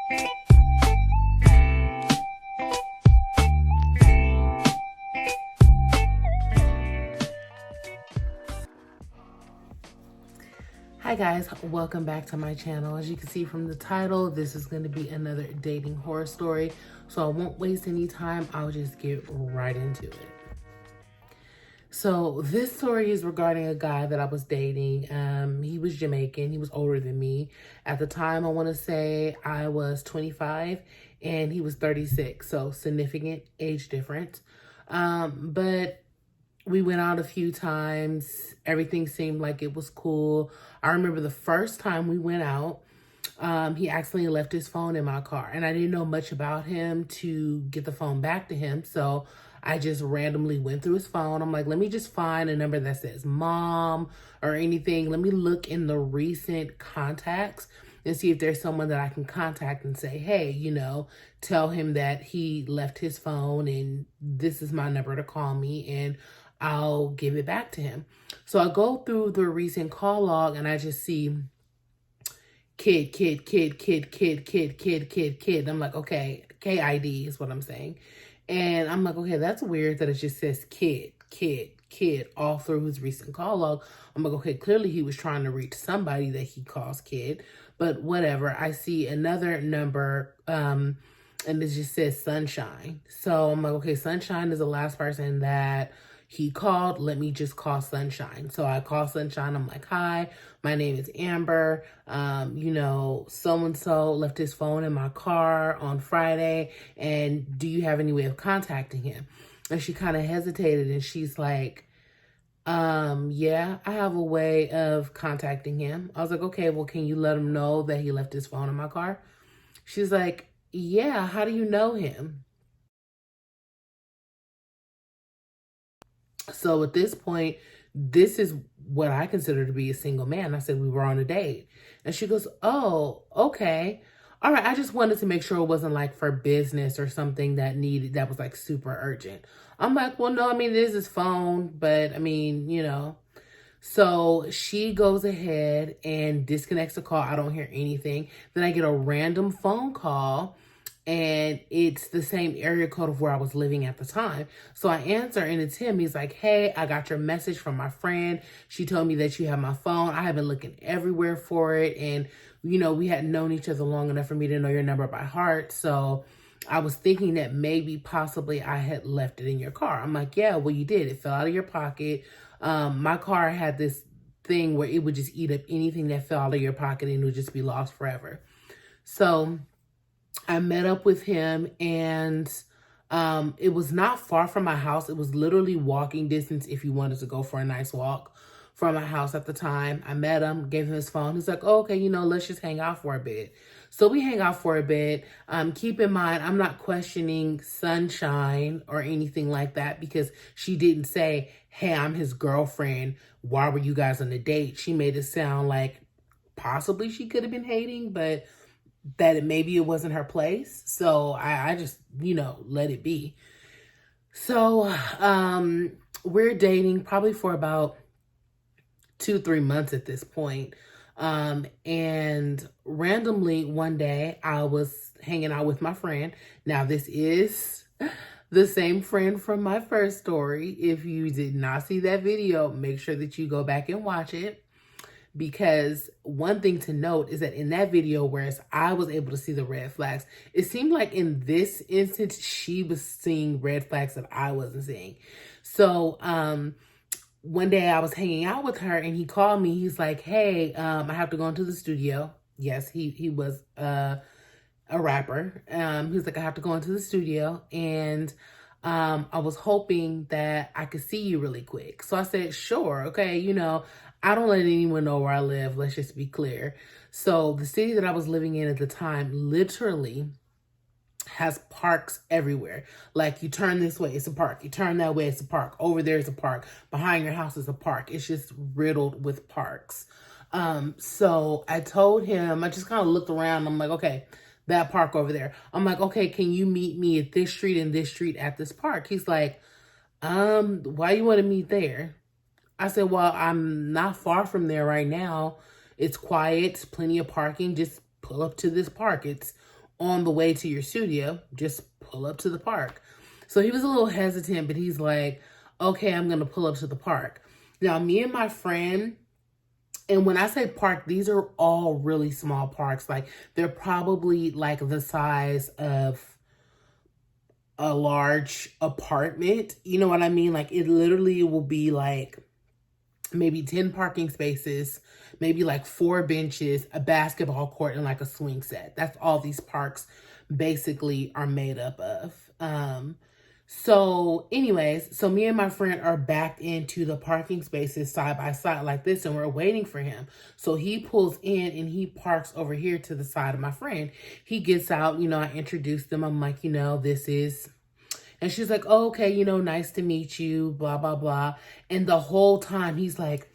Hi guys, welcome back to my channel. As you can see from the title, this is going to be another dating horror story. So I won't waste any time. I'll just get right into it. So this story is regarding a guy that I was dating. He was Jamaican. He was older than me. At the time, I want to say I was 25 and he was 36. So significant age difference. But we went out a few times. Everything seemed like it was cool. I remember the first time we went out, he accidentally left his phone in my car. And I didn't know much about him to get the phone back to him. So I just randomly went through his phone. I'm like, let me just find a number that says mom or anything. Let me look in the recent contacts and see if there's someone that I can contact and say, hey, you know, tell him that he left his phone and this is my number to call me and I'll give it back to him. So I go through the recent call log and I just see kid. I'm like, okay, KID is what I'm saying. And I'm like, okay, that's weird that it just says kid all through his recent call log. I'm like, okay, clearly he was trying to reach somebody that he calls kid, but whatever. I see another number, and it just says Sunshine. So I'm like, okay, Sunshine is the last person that he called. Let me just call Sunshine. So I call Sunshine. I'm like, hi, my name is Amber. You know, so-and-so left his phone in my car on Friday. And do you have any way of contacting him? And she kind of hesitated and she's like, yeah, I have a way of contacting him. I was like, okay, well, can you let him know that he left his phone in my car? She's like, yeah, how do you know him? So at this point, this is what I consider to be a single man. I said we were on a date. And she goes, oh, okay. All right, I just wanted to make sure it wasn't like for business or something that was like super urgent. I'm like, well, no, I mean, it is his phone, but I mean, you know. So she goes ahead and disconnects the call. I don't hear anything. Then I get a random phone call and it's the same area code of where I was living at the time. So I answer and it's him. He's like, hey, I got your message from my friend. She told me that you have my phone. I have been looking everywhere for it. And, you know, we hadn't known each other long enough for me to know your number by heart. So I was thinking that maybe possibly I had left it in your car. I'm like, yeah, well, you did. It fell out of your pocket. My car had this thing where it would just eat up anything that fell out of your pocket and it would just be lost forever. So I met up with him and it was not far from my house. It was literally walking distance if you wanted to go for a nice walk from my house at the time. I met him, gave him his phone. He's like, oh, okay, you know, let's just hang out for a bit. So we hang out for a bit. Keep in mind, I'm not questioning Sunshine or anything like that because she didn't say, hey, I'm his girlfriend. Why were you guys on a date? She made it sound like possibly she could have been hating, but that maybe it wasn't her place. So I just, you know, let it be. So we're dating probably for about 2-3 months at this point. And randomly one day I was hanging out with my friend. Now this is the same friend from my first story. If you did not see that video, make sure that you go back and watch it. Because one thing to note is that in that video, whereas I was able to see the red flags, it seemed like in this instance, she was seeing red flags that I wasn't seeing. So one day I was hanging out with her and he called me. He's like, hey, I have to go into the studio. Yes, he was a rapper. He was like, I have to go into the studio. And I was hoping that I could see you really quick. So I said, sure. Okay. You know, I don't let anyone know where I live. Let's just be clear. So the city that I was living in at the time literally has parks everywhere. Like you turn this way, it's a park. You turn that way, it's a park. Over there is a park. Behind your house is a park. It's just riddled with parks. So I told him, I just kind of looked around. I'm like, okay, that park over there. I'm like, okay, can you meet me at this street and this street at this park? He's like, why you want to meet there? I said, well, I'm not far from there right now. It's quiet, plenty of parking. Just pull up to this park. It's on the way to your studio, just pull up to the park. So he was a little hesitant, but he's like, okay, I'm going to pull up to the park. Now, me and my friend, and when I say park, these are all really small parks. Like, they're probably like the size of a large apartment. You know what I mean? Like, it literally will be like maybe 10 parking spaces, maybe like 4 benches, a basketball court, and like a swing set. That's all these parks basically are made up of. So anyways, so me and my friend are backed into the parking spaces side by side like this, and we're waiting for him. So he pulls in and he parks over here to the side of my friend. He gets out, you know, I introduced them. I'm like, you know, this is, and she's like, oh, okay, you know, nice to meet you, blah, blah, blah. And the whole time he's like,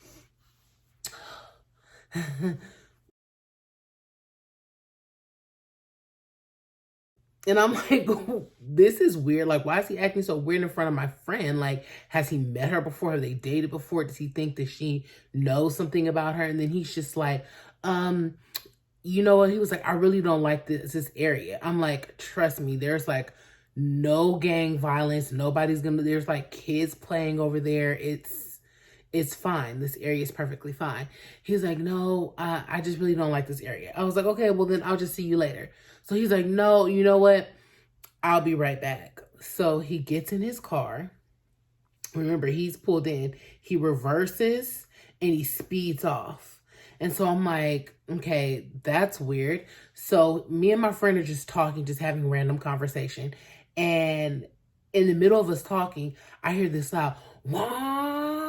and I'm like, this is weird. Like, why is he acting so weird in front of my friend? Like, has he met her before? Have they dated before? Does he think that she knows something about her? And then he's just like, you know what? He was like, I really don't like this area. I'm like, trust me, there's like no gang violence. There's like kids playing over there. It's fine. This area is perfectly fine. He's like, no, I just really don't like this area. I was like, okay, well then I'll just see you later. So he's like, no, you know what? I'll be right back. So he gets in his car. Remember, he's pulled in. He reverses and he speeds off. And so I'm like, okay, that's weird. So me and my friend are just talking, just having random conversation. And in the middle of us talking, I hear this loud, wah,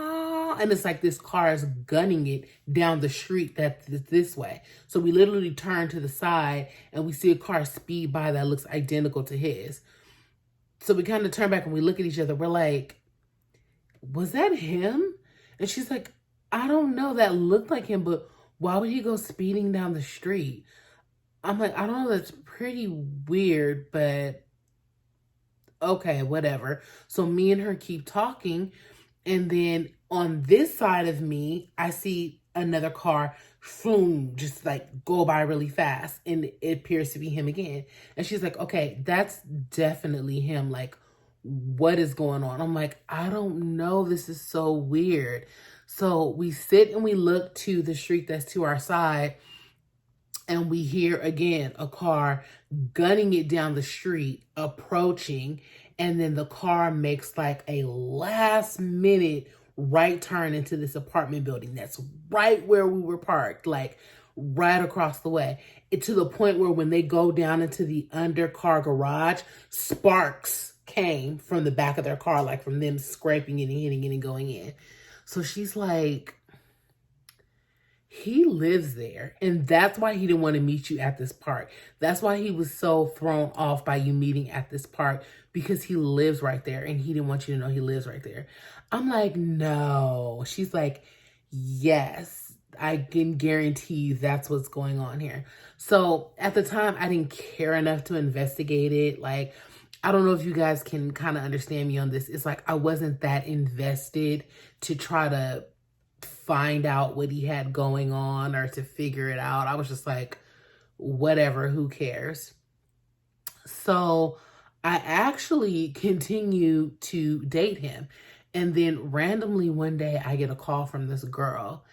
and it's like this car is gunning it down the street that's this way. So we literally turn to the side and we see a car speed by that looks identical to his. So we kind of turn back and we look at each other. We're like, was that him? And she's like, I don't know, that looked like him, but why would he go speeding down the street? I'm like, I don't know, that's pretty weird, but okay, whatever. So me and her keep talking. And then on this side of me, I see another car, boom, just like go by really fast. And it appears to be him again. And she's like, okay, that's definitely him. Like, what is going on? I'm like, I don't know. This is so weird. So we sit and we look to the street that's to our side. And we hear again a car gunning it down the street, approaching. And then the car makes like a last minute right turn into this apartment building that's right where we were parked, like right across the way. To the point where when they go down into the undercar garage, sparks came from the back of their car, like from them scraping it and hitting it and going in. So she's like, he lives there, and that's why he didn't want to meet you at this park. That's why he was so thrown off by you meeting at this park, because he lives right there, and he didn't want you to know he lives right there. I'm like, no. She's like, yes, I can guarantee you that's what's going on here. So at the time, I didn't care enough to investigate it. Like, I don't know if you guys can kind of understand me on this. It's like I wasn't that invested to try to find out what he had going on or to figure it out. I was just like, whatever, who cares? So I actually continue to date him. And then randomly one day I get a call from this girl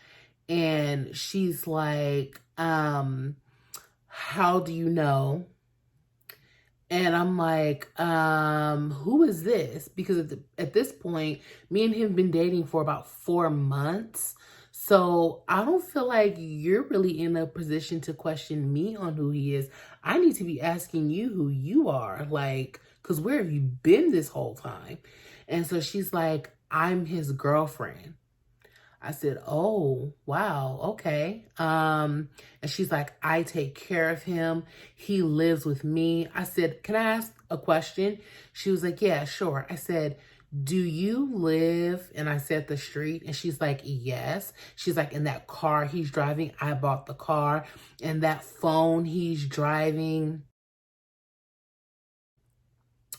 and she's like, how do you know? And I'm like, who is this? Because at this point, me and him have been dating for about 4 months. So I don't feel like you're really in a position to question me on who he is. I need to be asking you who you are. Like, because where have you been this whole time? And so she's like, I'm his girlfriend. I said, oh, wow, okay. And she's like, I take care of him. He lives with me. I said, can I ask a question? She was like, yeah, sure. I said, do you live? And I said the street. And she's like, yes. She's like, in that car he's driving, I bought the car. And that phone he's driving,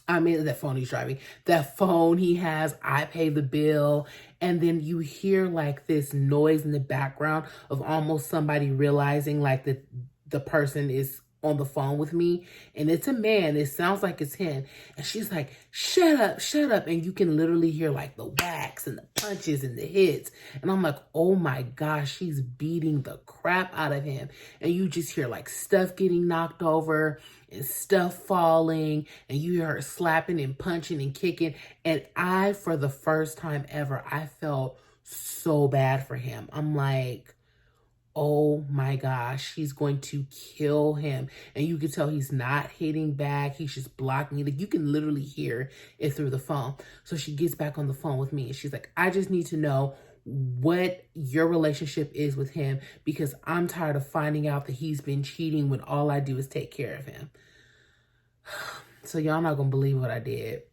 that phone he's driving, that phone he has, I pay the bill. And then you hear like this noise in the background of almost somebody realizing like that the person is on the phone with me, and it's a man. It sounds like it's him. And she's like, shut up, shut up. And you can literally hear like the whacks and the punches and the hits. And I'm like, oh my gosh, she's beating the crap out of him. And you just hear like stuff getting knocked over and stuff falling. And you hear her slapping and punching and kicking. And I, for the first time ever, I felt so bad for him. I'm like, oh my gosh, he's going to kill him. And you can tell he's not hitting back. He's just blocking it. Like, you can literally hear it through the phone. So she gets back on the phone with me and she's like, I just need to know what your relationship is with him, because I'm tired of finding out that he's been cheating when all I do is take care of him. So y'all not gonna believe what I did.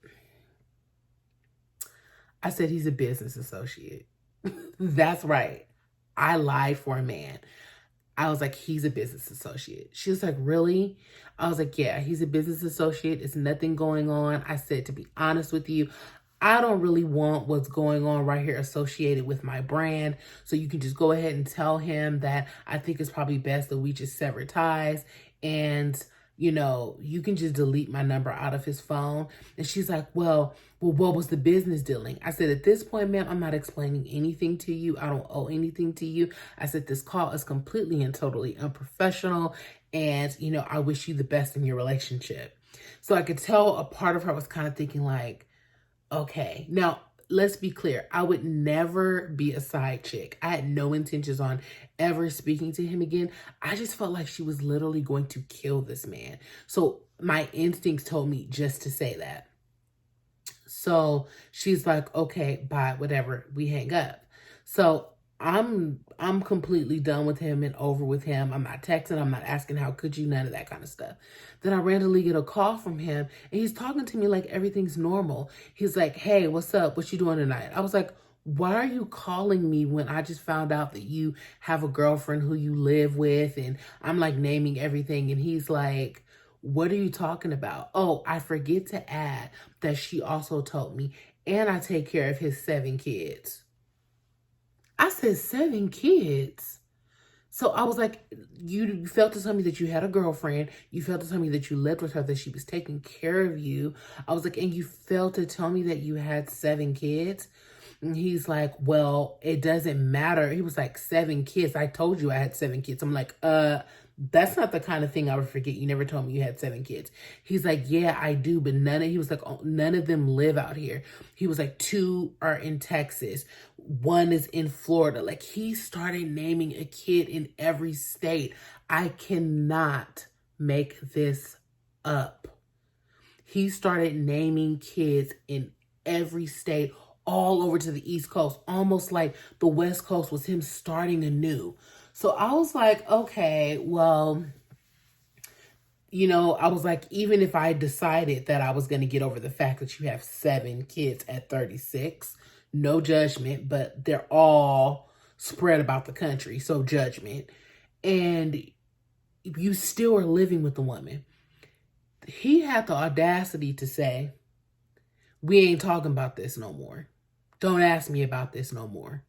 I said he's a business associate. That's right. I lied for a man. I was like, he's a business associate. She was like, really? I was like, yeah, he's a business associate. It's nothing going on. I said, to be honest with you, I don't really want what's going on right here associated with my brand. So you can just go ahead and tell him that I think it's probably best that we just sever ties. And, you know, you can just delete my number out of his phone. And she's like, well, what was the business dealing? I said, at this point, ma'am, I'm not explaining anything to you. I don't owe anything to you. I said, this call is completely and totally unprofessional. And, you know, I wish you the best in your relationship. So I could tell a part of her was kind of thinking like, okay, now let's be clear. I would never be a side chick. I had no intentions on ever speaking to him again. I just felt like she was literally going to kill this man. So my instincts told me just to say that. So she's like, okay, bye, whatever. We hang up. So I'm completely done with him and over with him. I'm not texting. I'm not asking how could you, none of that kind of stuff. Then I randomly get a call from him and he's talking to me like everything's normal. He's like, hey, what's up? What you doing tonight? I was like, why are you calling me when I just found out that you have a girlfriend who you live with? And I'm like naming everything. And he's like, what are you talking about? Oh, I forget to add that she also told me, and I take care of his 7 kids. I said 7 kids. So I was like, you failed to tell me that you had a girlfriend. You failed to tell me that you lived with her, that she was taking care of you. I was like, and you failed to tell me that you had 7 kids. And he's like, well, it doesn't matter. He was like, 7 kids. I told you I had 7 kids. I'm like, that's not the kind of thing I would forget. You never told me you had 7 kids. He's like, yeah, I do. But he was like, oh, none of them live out here. He was like, 2 are in Texas. 1 is in Florida. Like, he started naming a kid in every state. I cannot make this up. He started naming kids in every state, all over to the East Coast, almost like the West Coast was him starting anew. So I was like, okay, well, you know, I was like, even if I decided that I was going to get over the fact that you have 7 kids at 36, no judgment, but they're all spread about the country, so judgment. And you still are living with the woman. He had the audacity to say, we ain't talking about this no more. Don't ask me about this no more.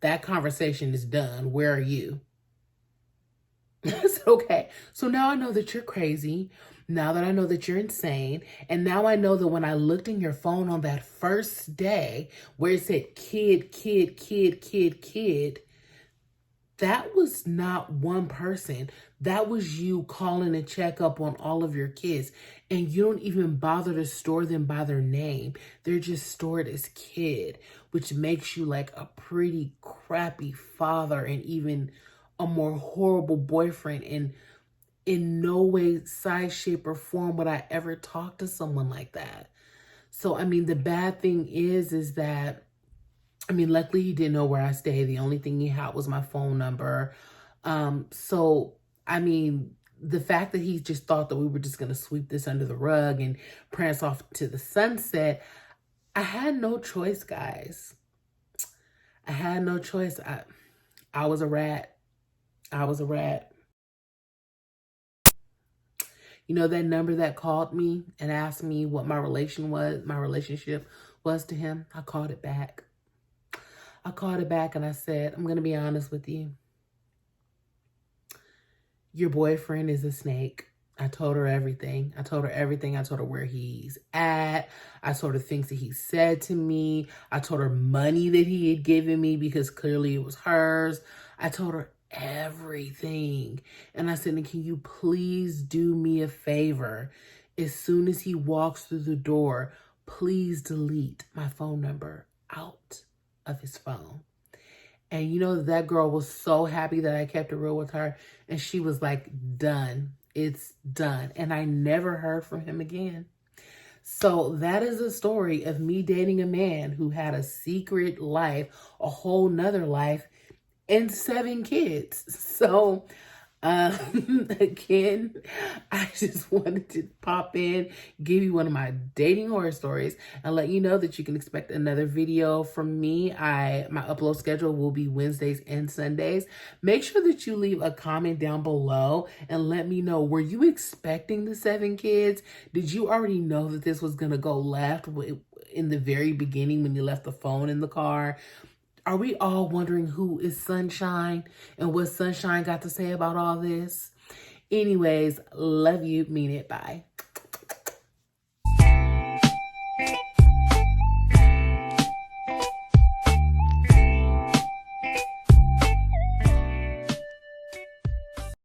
That conversation is done. Where are you? It's okay. So now I know that you're crazy. Now that I know that you're insane. And now I know that when I looked in your phone on that first day where it said kid, kid, kid, kid, kid, that was not one person. That was you calling to check up on all of your kids. And you don't even bother to store them by their name. They're just stored as kid, which makes you like a pretty crappy father and even a more horrible boyfriend. And in no way, size, shape, or form would I ever talk to someone like that. So, I mean, the bad thing is that, I mean, luckily he didn't know where I stay. The only thing he had was my phone number. So, I mean, the fact that he just thought that we were just going to sweep this under the rug and prance off to the sunset, I had no choice, guys. I had no choice. I was a rat. I was a rat. You know, that number that called me and asked me what my relationship was to him, I called it back. I called it back and I said, I'm going to be honest with you. Your boyfriend is a snake. I told her everything. I told her everything. I told her where he's at. I told her things that he said to me. I told her money that he had given me because clearly it was hers. I told her everything. And I said, can you please do me a favor? As soon as he walks through the door, please delete my phone number out of his phone. And you know, that girl was so happy that I kept it real with her. And she was like, done. It's done. And I never heard from him again. So that is the story of me dating a man who had a secret life, a whole nother life, and 7 kids. So again, I just wanted to pop in, give you one of my dating horror stories, and let you know that you can expect another video from me. My upload schedule will be Wednesdays and Sundays. Make sure that you leave a comment down below and let me know, were you expecting the 7 kids? Did you already know that this was gonna go left in the very beginning when you left the phone in the car? Are we all wondering who is Sunshine and what Sunshine got to say about all this? Anyways, love you, mean it, bye.